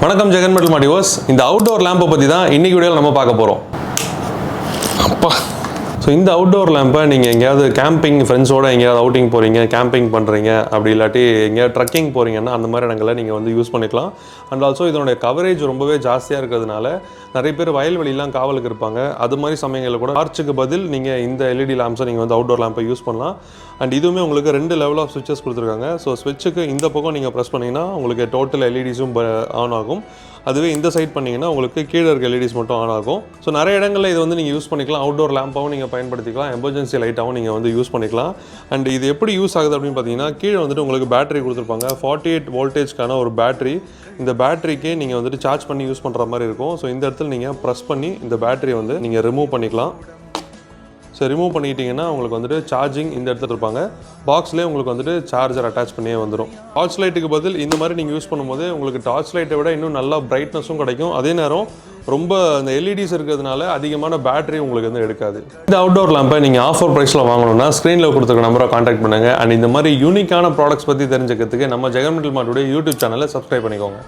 வணக்கம் ஜெகன் மெட்டல் மாடியோஸ். இந்த அவுட்டோர் லேம்பை பற்றி தான் இன்னைக்கு வீடியோவில் நம்ம பார்க்க போகிறோம். அப்பா, ஸோ இந்த அவுட்டோர் லேம்பை நீங்கள் எங்கேயாவது கேம்பிங் ஃப்ரெண்ட்ஸோடு எங்கேயாவது அவுட்டிங் போகிறீங்க, கேம்பிங் பண்ணுறீங்க, அப்படி இல்லாட்டி எங்கேயாவது ட்ரக்கிங் போகிறீங்கன்னா அந்த மாதிரி இடங்களில் நீங்கள் வந்து யூஸ் பண்ணிக்கலாம். அண்ட் ஆல்சோ இதனுடைய கவரேஜ் ரொம்பவே ஜாஸ்தியாக இருக்கிறதுனால நிறைய பேர் வயல்வெளியெலாம் காவலுக்கு இருப்பாங்க. அது மாதிரி சமயங்களில் கூட டார்ச்சுக்கு பதில் நீங்கள் இந்த எல்இடி லேம்ப்ஸை நீங்கள் வந்து அவுட்டோர் லேம்பை யூஸ் பண்ணலாம். அண்ட் இதுவுமே உங்களுக்கு 2 லெவல் ஆஃப் ஸ்விட்சஸ் கொடுத்துருக்காங்க. ஸோ ஸ்விட்சுக்கு இந்த பக்கம் நீங்கள் ப்ரெஸ் பண்ணிங்கன்னா உங்களுக்கு டோட்டல் எல்இடிஸும் ஆன் ஆகும். அதுவே இந்த சைட் பண்ணிங்கன்னா உங்களுக்கு கீழே இருக்க எல்இடிஸ் மட்டும் ஆன் ஆகும். ஸோ நிறைய இடங்களில் இது வந்து நீங்கள் யூஸ் பண்ணிக்கலாம். அவுட்டோர் லேம்பாகவும் நீங்கள் பயன்படுத்திக்கலாம், எமர்ஜென்சி லைட்டாகவும் நீங்கள் வந்து யூஸ் பண்ணிக்கலாம். அண்ட் இது எப்படி யூஸ் ஆகுது அப்படின்னு பார்த்தீங்கன்னா, கீழே வந்துட்டு உங்களுக்கு பேட்டரி கொடுத்துருப்பாங்க. 48 வோல்டேஜ்க்கான ஒரு பேட்டரி. இந்த பேட்டரிக்கே நீங்கள் வந்துட்டு சார்ஜ் பண்ணி யூஸ் பண்ணுற மாதிரி இருக்கும். ஸோ இந்த இடத்துல நீங்கள் ப்ரெஸ் பண்ணி இந்த பேட்டரியை வந்து நீங்கள் ரிமூவ் பண்ணிக்கலாம். ஸோ ரிமூவ் பண்ணிக்கிட்டிங்கன்னா உங்களுக்கு வந்துட்டு சார்ஜிங் இந்த இடத்துல இருப்பாங்க. பாக்ஸ்லேயே உங்களுக்கு வந்துட்டு சார்ஜர் அட்டாச் பண்ணியே வந்துடும். டார்ச் லைட்டுக்கு பதில் இந்த மாதிரி நீங்கள் யூஸ் பண்ணும்போது உங்களுக்கு டார்ச் லைட்டை விட இன்னும் நல்லா பிரைட்னஸும் கிடைக்கும். அதே நேரம் ரொம்ப அந்த எல்இடிஸ் இருக்கிறதுனால அதிகமான பேட்டரி உங்களுக்கு வந்து எடுக்காது. இந்த அவுட்டோர் லேம்பை நீங்கள் ஆஃபர் ப்ரைஸில் வாங்கணும்னா ஸ்க்ரீனில் கொடுத்துருக்க நம்பரை காண்டாக்ட் பண்ணுங்கள். அண்ட் இந்த மாதிரி யூனிக்கான ப்ராடக்ட்ஸ் பற்றி தெரிஞ்சுக்கிறதுக்கு நம்ம ஜெகன் மெட்டல் மார்ட்டுடைய யூடியூப் சேனலை சப்ஸ்கிரைப் பண்ணிக்கோங்க.